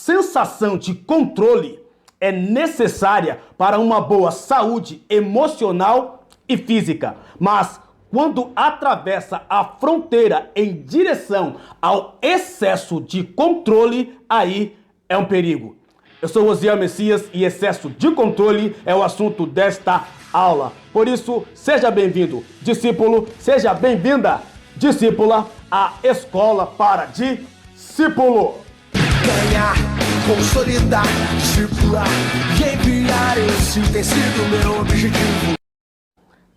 sensação de controle é necessária para uma boa saúde emocional e física, mas quando atravessa a fronteira em direção ao excesso de controle, aí é um perigo. Eu sou Osiel Messias e excesso de controle é o assunto desta aula. Por isso, seja bem-vindo, discípulo, seja bem-vinda, discípula, à Escola para Discípulo. Ganhar, consolidar, discipular e enviar, esse tem sido meu objetivo.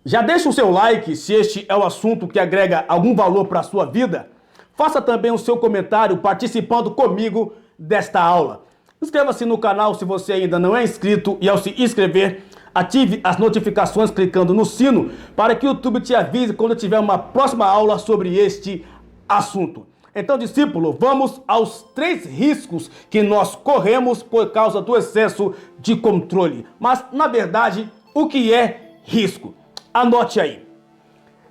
Já deixa o seu like se este é o assunto que agrega algum valor para a sua vida. Faça também o seu comentário participando comigo desta aula. Inscreva-se no canal se você ainda não é inscrito e ao se inscrever, ative as notificações clicando no sino para que o YouTube te avise quando tiver uma próxima aula sobre este assunto. Então, discípulo, vamos aos 3 riscos que nós corremos por causa do excesso de controle. Mas, na verdade, o que é risco? Anote aí.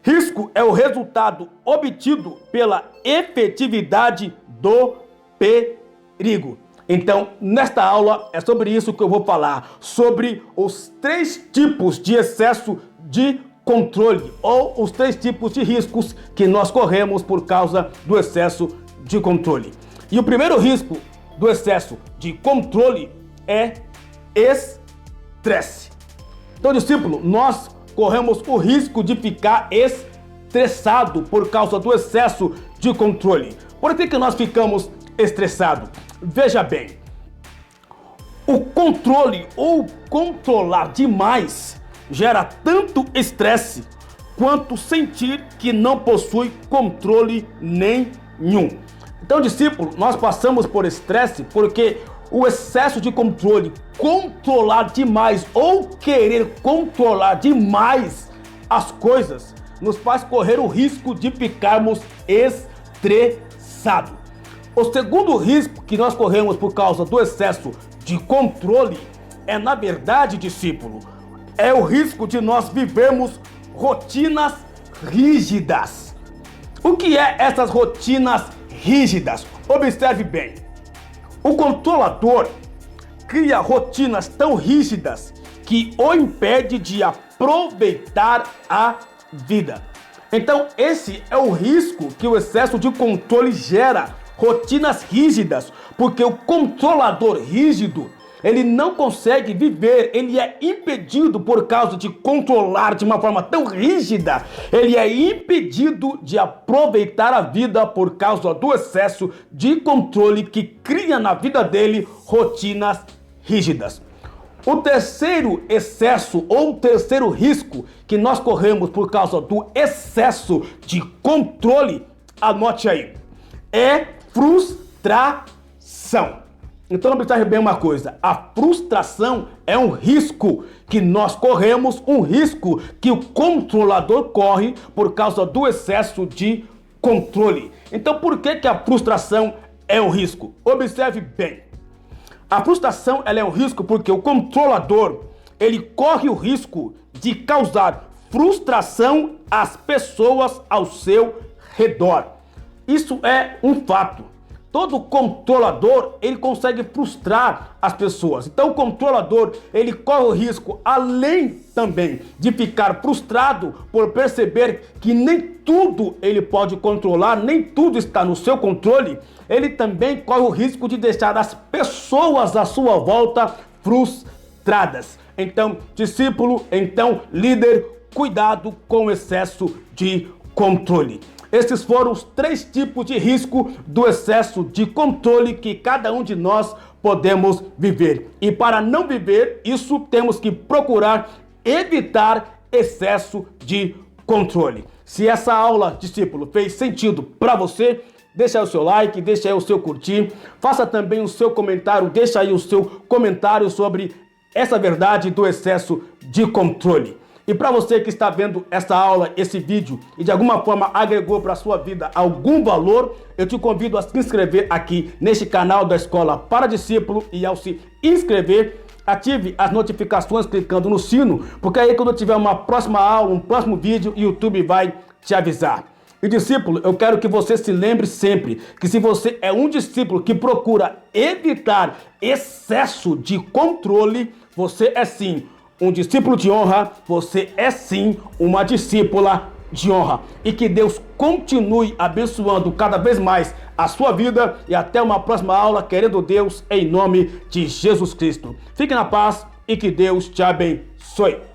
Risco é o resultado obtido pela efetividade do perigo. Então, nesta aula, é sobre isso que eu vou falar, sobre os 3 tipos de excesso de controle, ou os 3 tipos de riscos que nós corremos por causa do excesso de controle. E o primeiro risco do excesso de controle é estresse. Então, discípulo, nós corremos o risco de ficar estressado por causa do excesso de controle. Por que nós ficamos estressados? Veja bem, o controle ou controlar demais gera tanto estresse quanto sentir que não possui controle nenhum. Então, discípulo, nós passamos por estresse porque o excesso de controle, controlar demais ou querer controlar demais as coisas, nos faz correr o risco de ficarmos estressados. O segundo risco que nós corremos por causa do excesso de controle é, na verdade, discípulo, é o risco de nós vivermos rotinas rígidas. O que é essas rotinas rígidas? Observe bem. O controlador cria rotinas tão rígidas que o impede de aproveitar a vida. Então, esse é o risco que o excesso de controle gera. Rotinas rígidas, porque o controlador rígido, ele não consegue viver, ele é impedido por causa de controlar de uma forma tão rígida, ele é impedido de aproveitar a vida por causa do excesso de controle que cria na vida dele rotinas rígidas. O terceiro excesso ou o terceiro risco que nós corremos por causa do excesso de controle, anote aí, é frustração. Então, observe bem uma coisa, a frustração é um risco que nós corremos, um risco que o controlador corre por causa do excesso de controle. Então, por que a frustração é um risco? Observe bem. A frustração ela é um risco porque o controlador, ele corre o risco de causar frustração às pessoas ao seu redor. Isso é um fato. Todo controlador, ele consegue frustrar as pessoas. Então o controlador, ele corre o risco, além também de ficar frustrado por perceber que nem tudo ele pode controlar, nem tudo está no seu controle, ele também corre o risco de deixar as pessoas à sua volta frustradas. Então, discípulo, então, líder, cuidado com o excesso de controle. Esses foram os 3 tipos de risco do excesso de controle que cada um de nós podemos viver. E para não viver isso, temos que procurar evitar excesso de controle. Se essa aula, discípulo, fez sentido para você, deixa aí o seu like, deixa aí o seu curtir, faça também o seu comentário, deixa aí o seu comentário sobre essa verdade do excesso de controle. E para você que está vendo essa aula, esse vídeo, e de alguma forma agregou para a sua vida algum valor, eu te convido a se inscrever aqui neste canal da Escola para Discípulo e ao se inscrever, ative as notificações clicando no sino, porque aí quando eu tiver uma próxima aula, um próximo vídeo, o YouTube vai te avisar. E discípulo, eu quero que você se lembre sempre que se você é um discípulo que procura evitar excesso de controle, você é sim um discípulo de honra, você é sim uma discípula de honra. E que Deus continue abençoando cada vez mais a sua vida e até uma próxima aula, querendo Deus, em nome de Jesus Cristo. Fique na paz e que Deus te abençoe.